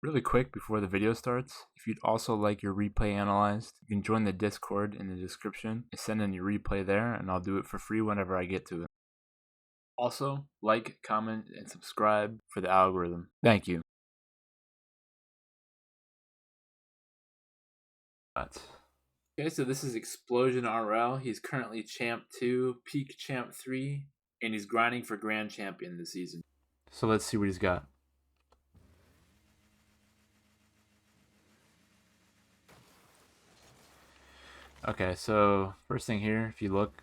Really quick before the video starts, if you'd also like your replay analyzed, you can join the Discord in the description and send in your replay there, and I'll do it for free whenever I get to it. Also, like, comment, and subscribe for the algorithm. Thank you. Okay, so this is Explosion RL. He's currently Champ 2, Peak Champ 3, and he's grinding for Grand Champion this season. So let's see what he's got. Okay, so first thing here, if you look,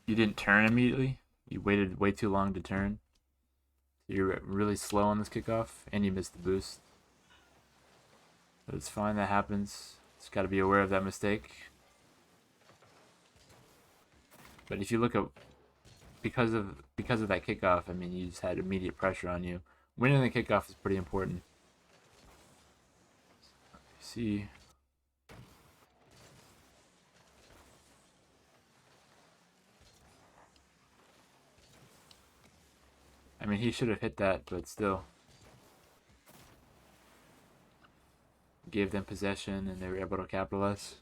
you didn't turn immediately. You waited way too long to turn. You're really slow on this kickoff, and you missed the boost. But it's fine, that happens. Just got to be aware of that mistake. But if you look at because of that kickoff, I mean, you just had immediate pressure on you. Winning the kickoff is pretty important. See. I mean, he should have hit that, but still. Gave them possession, and they were able to capitalize.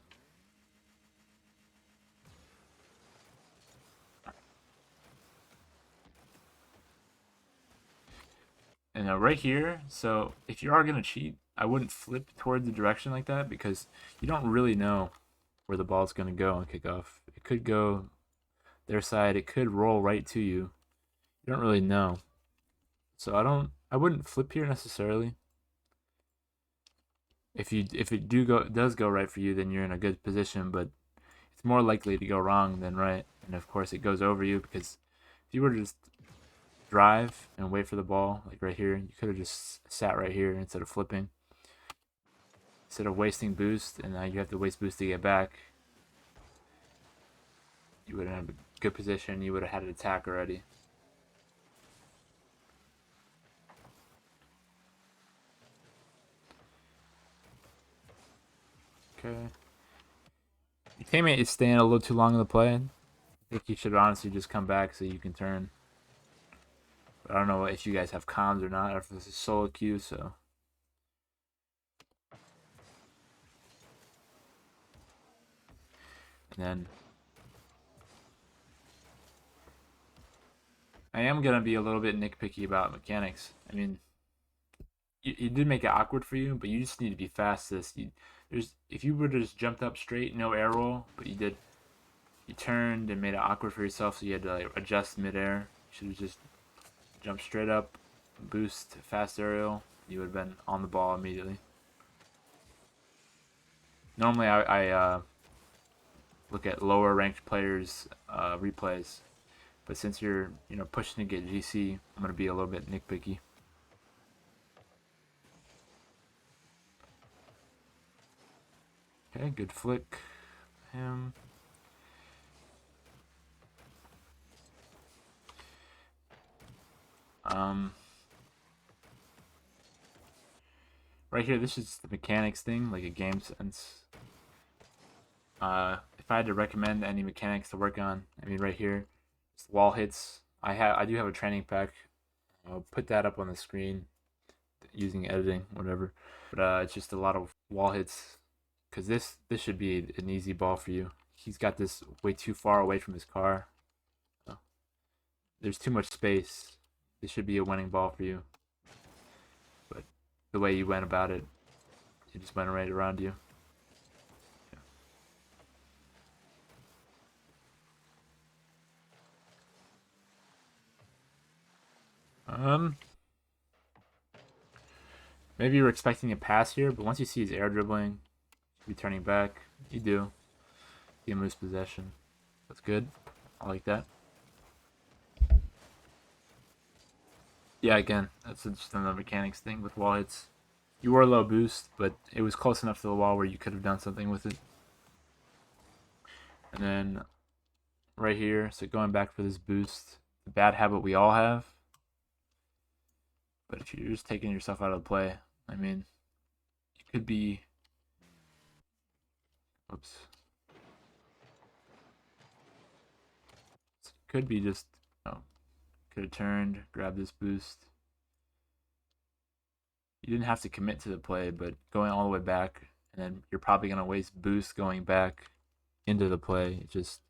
And right here, so if you are going to cheat, I wouldn't flip toward the direction like that because you don't really know where the ball's going to go on kickoff. It could go their side, it could roll right to you. You don't really know. So I wouldn't flip here necessarily. If it does go right for you, then you're in a good position, but it's more likely to go wrong than right. And of course it goes over you because if you were to just drive and wait for the ball, like right here, you could have just sat right here instead of flipping. Instead of wasting boost, and now you have to waste boost to get back. You would have a good position, you would have had an attack already. Okay. Your teammate is staying a little too long in the play. I think you should honestly just come back so you can turn. But I don't know if you guys have comms or not, or if this is solo queue, so. And then I am gonna be a little bit nitpicky about mechanics. I mean, you did make it awkward for you, but you just need to be fastest. If you would have just jumped up straight, no air roll, but you turned and made it awkward for yourself, so you had to like adjust midair. You should have just jumped straight up, boost, fast aerial. You would have been on the ball immediately. Normally, I look at lower ranked players' replays, but since you're pushing to get GC, I'm gonna be a little bit nitpicky. Okay, good flick. Him. Right here, this is the mechanics thing, like a game sense. If I had to recommend any mechanics to work on, I mean, right here, it's wall hits. I do have a training pack. I'll put that up on the screen using editing, whatever. But it's just a lot of wall hits, because this should be an easy ball for you. He's got this way too far away from his car. There's too much space. This should be a winning ball for you. But the way you went about it, it just went right around you. Maybe you were expecting a pass here, but once you see his air dribbling, returning back, you do. You lose possession. That's good. I like that. Yeah, again, that's just another mechanics thing with wall hits. You were low boost, but it was close enough to the wall where you could have done something with it. And then right here, so going back for this boost, the bad habit we all have. But if you're just taking yourself out of the play, I mean, you could be. Oops. Could be just. Oh, could have turned, grabbed this boost. You didn't have to commit to the play, but going all the way back, and then you're probably gonna waste boost going back into the play. It just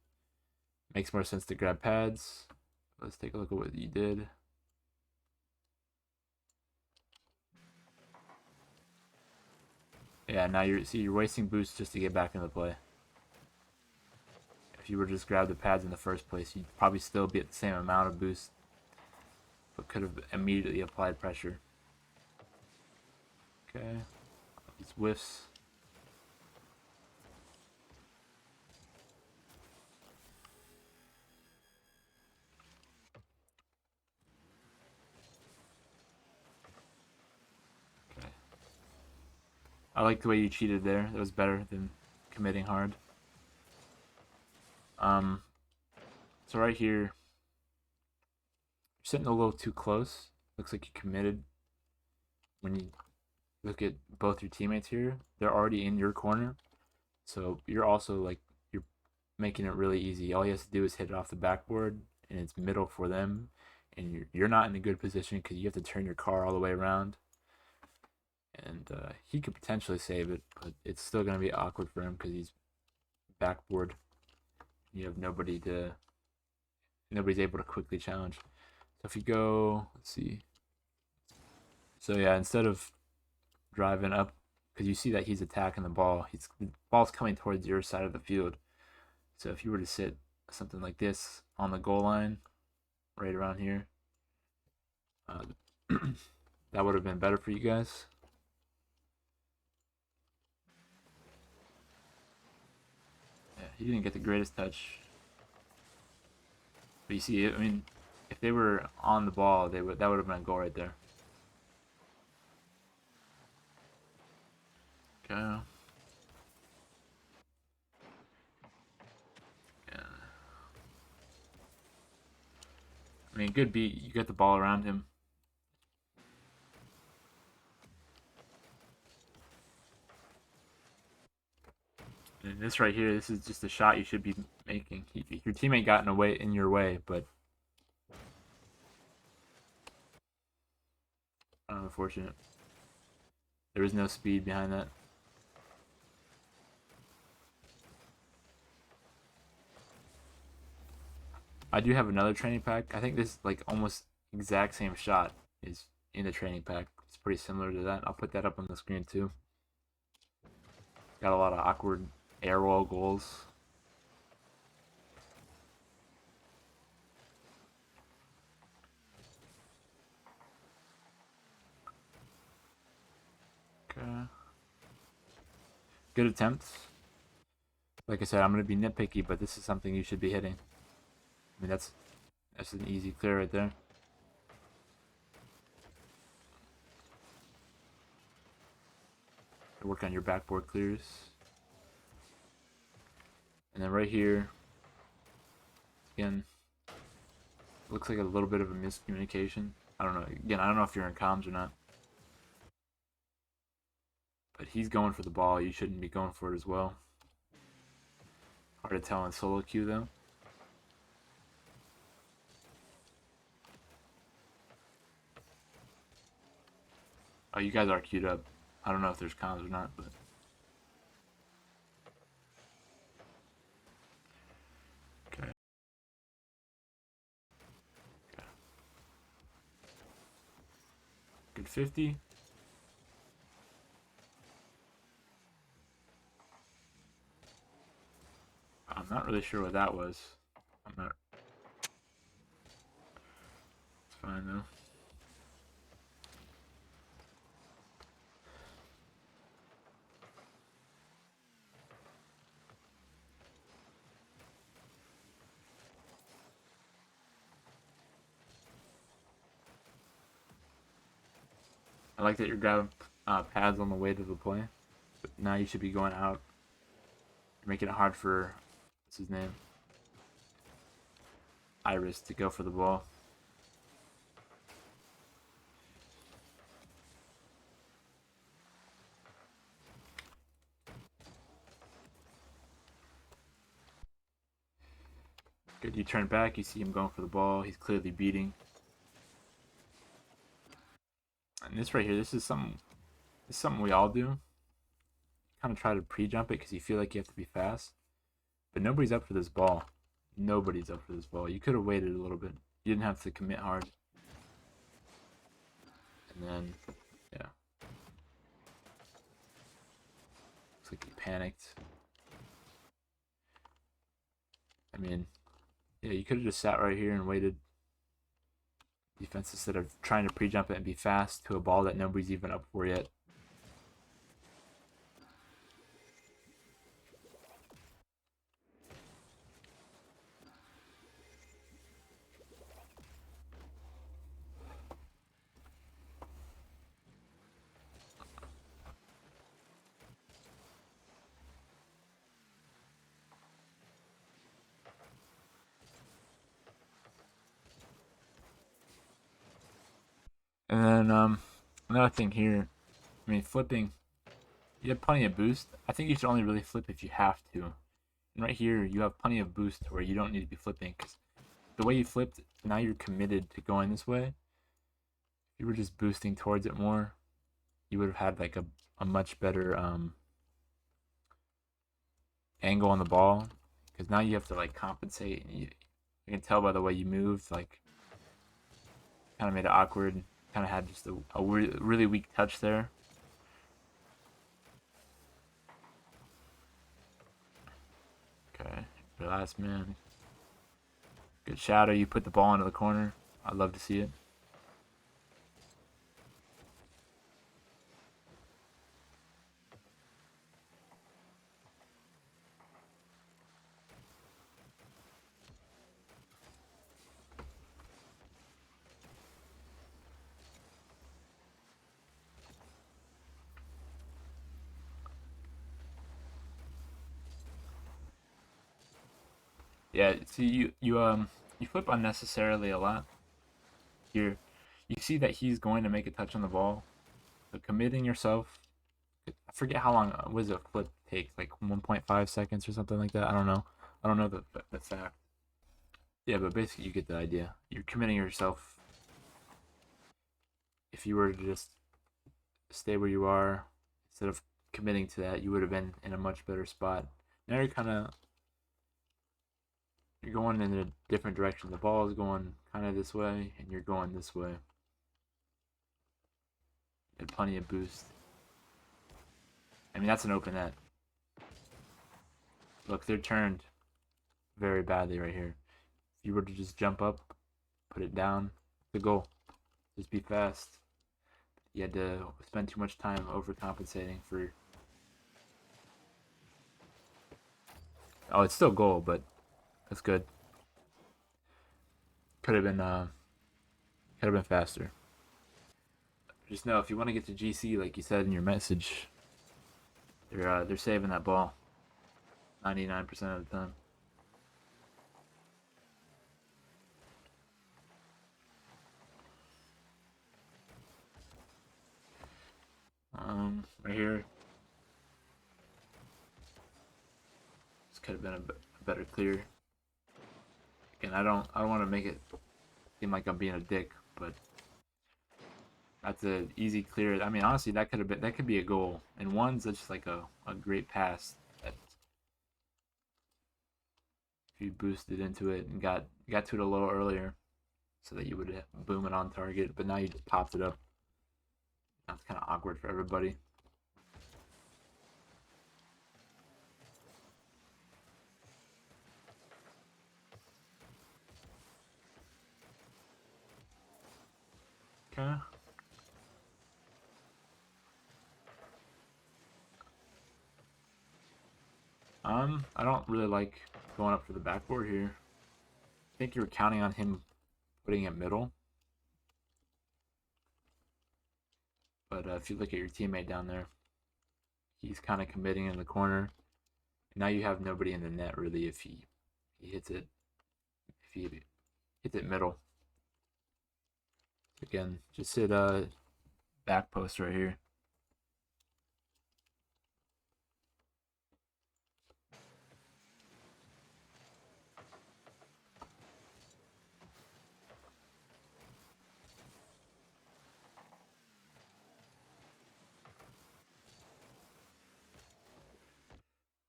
makes more sense to grab pads. Let's take a look at what you did. Yeah, now you're wasting boost just to get back into the play. If you were just grab the pads in the first place, you'd probably still be at the same amount of boost, but could have immediately applied pressure. Okay, these whiffs. Okay, I like the way you cheated there. That was better than committing hard. So right here, you're sitting a little too close. Looks like you committed. When you look at both your teammates here, they're already in your corner. So you're also like you're making it really easy. All he has to do is hit it off the backboard, and it's middle for them. And you're not in a good position because you have to turn your car all the way around. And he could potentially save it, but it's still gonna be awkward for him because he's backboard. You have nobody's able to quickly challenge. So if you go, let's see. So yeah, instead of driving up, because you see that he's attacking the ball's coming towards your side of the field. So if you were to sit something like this on the goal line, right around here, uh, that would have been better for you guys. Yeah, he didn't get the greatest touch, but you see, I mean, if they were on the ball, that would have been a goal right there. Okay. Yeah. I mean, good beat. You got the ball around him. And this right here, this is just a shot you should be making. Your teammate got in your way, but unfortunate. There was no speed behind that. I do have another training pack. I think this like almost exact same shot is in the training pack. It's pretty similar to that. I'll put that up on the screen too. Got a lot of awkward air roll goals. Okay. Good attempt. Like I said, I'm gonna be nitpicky, but this is something you should be hitting. I mean that's an easy clear right there. Work on your backboard clears. And then right here, again, looks like a little bit of a miscommunication. I don't know. Again, I don't know if you're in comms or not. But he's going for the ball. You shouldn't be going for it as well. Hard to tell in solo queue though. Oh, you guys are queued up. I don't know if there's comms or not, but okay. Okay. Good 50. I'm not really sure what that was. I'm not. It's fine though. I like that you're grabbing pads on the way to the play. But now you should be going out. You're making it hard for what's his name? Iris to go for the ball. Good. You turn back. You see him going for the ball. He's clearly beating. And this right here, this is something we all do. Kind of try to pre-jump it because you feel like you have to be fast. But nobody's up for this ball. Nobody's up for this ball. You could have waited a little bit. You didn't have to commit hard. And then, yeah. Looks like he panicked. I mean, yeah, you could have just sat right here and waited. Defense instead of trying to pre-jump it and be fast to a ball that nobody's even up for yet. And then another thing here, I mean flipping, you have plenty of boost. I think you should only really flip if you have to. And right here, you have plenty of boost where you don't need to be flipping because the way you flipped, now you're committed to going this way. If you were just boosting towards it more, you would have had like a much better angle on the ball because now you have to like compensate. And you can tell by the way you moved, like kind of made it awkward. Kind of had just a really weak touch there. Okay, your last man. Good shadow. You put the ball into the corner. I'd love to see it. Yeah, see you flip unnecessarily a lot. Here, you see that he's going to make a touch on the ball. So committing yourself. I forget how long was a flip take, like 1.5 seconds or something like that. I don't know. I don't know the fact. Yeah, but basically you get the idea. You're committing yourself. If you were to just stay where you are instead of committing to that, you would have been in a much better spot. Now you're going in a different direction. The ball is going kind of this way, and you're going this way. You had plenty of boost. I mean, that's an open net. Look, they're turned very badly right here. If you were to just jump up, put it down, the goal. Just be fast. You had to spend too much time overcompensating for. Oh, it's still goal, but that's good. Could have been faster. Just know if you want to get to GC, like you said in your message, they're saving that ball 99% of the time. Right here, this could have been a better clear. Again, I don't want to make it seem like I'm being a dick, but that's an easy clear. I mean, honestly, that could be a goal. And one's just like a great pass that if you boosted into it and got to it a little earlier, so that you would boom it on target. But now you just popped it up. That's kind of awkward for everybody. Okay. I don't really like going up for the backboard here. I think you were counting on him putting it middle. But if you look at your teammate down there, he's kind of committing in the corner. Now you have nobody in the net really if he hits it. If he hits it middle. Again, just hit back post right here.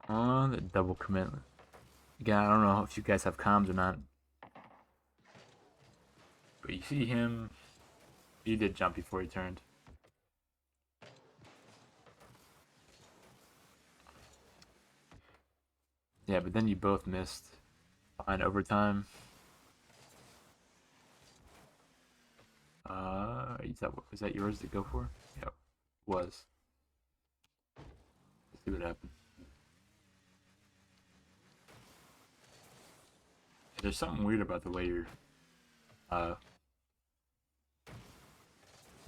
The double commit. Again, I don't know if you guys have comms or not. But you see him. He did jump before he turned. Yeah, but then you both missed. Fine overtime. Was that yours to go for? Yep, was. Let's see what happened. Yeah, there's something weird about the way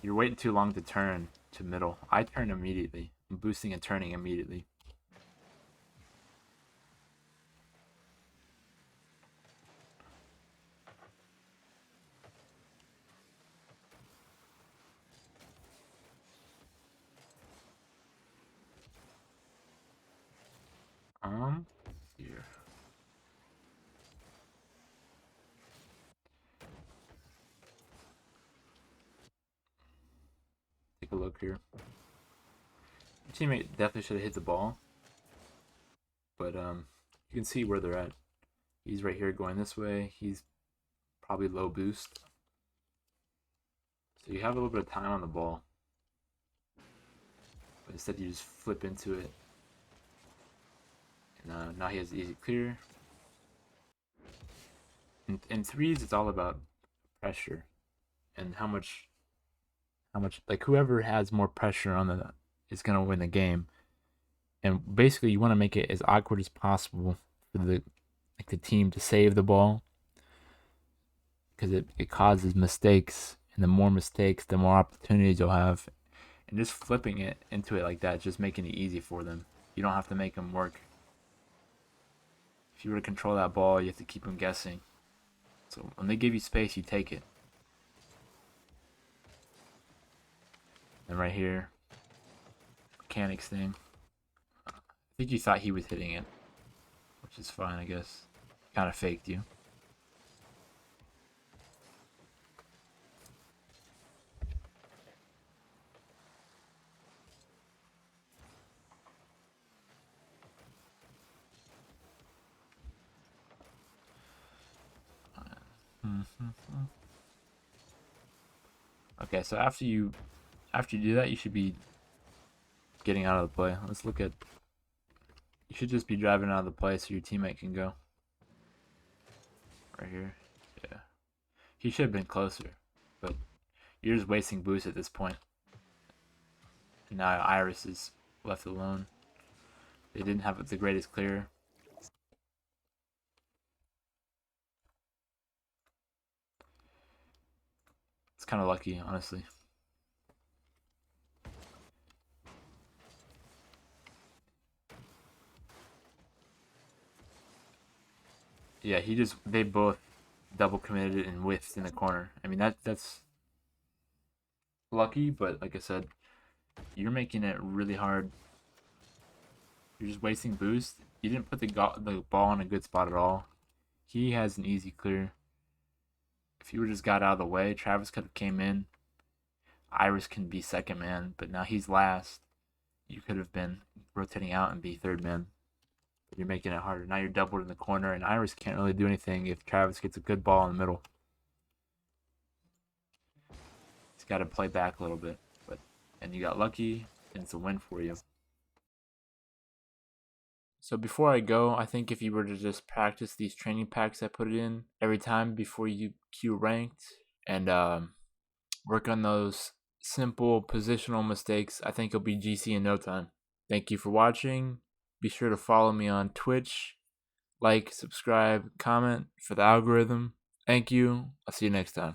you're waiting too long to turn to middle. I turn immediately. I'm boosting and turning immediately. Here. Take a look here. Your teammate definitely should have hit the ball, but you can see where they're at. He's right here going this way. He's probably low boost, so you have a little bit of time on the ball. But instead, you just flip into it, and now he has the easy clear. In threes, it's all about pressure and how much like whoever has more pressure on the is gonna win the game. And basically, you want to make it as awkward as possible for the team to save the ball, because it causes mistakes, and the more mistakes, the more opportunities you'll have. And just flipping it into it like that, just making it easy for them. You don't have to make them work. If you were to control that ball, you have to keep them guessing. So when they give you space, you take it. And right here, mechanics thing. I think you thought he was hitting it, which is fine, I guess. Kind of faked you. Okay, so after you do that, you should be getting out of the play. Let's look at. You should just be driving out of the play so your teammate can go. Right here. Yeah. He should have been closer, but you're just wasting boost at this point. And now Iris is left alone. They didn't have the greatest clear. It's kind of lucky, honestly. Yeah, they both double committed and whiffed in the corner. I mean that's lucky, but like I said, you're making it really hard. You're just wasting boost. You didn't put the ball in a good spot at all. He has an easy clear. If you just got out of the way, Travis could have came in. Iris can be second man, but now he's last. You could have been rotating out and be third man. But you're making it harder. Now you're doubled in the corner, and Iris can't really do anything if Travis gets a good ball in the middle. He's got to play back a little bit, and you got lucky, and it's a win for you. So before I go, I think if you were to just practice these training packs I put it in every time before you queue ranked, and work on those simple positional mistakes, I think you'll be GC in no time. Thank you for watching. Be sure to follow me on Twitch. Like, subscribe, comment for the algorithm. Thank you. I'll see you next time.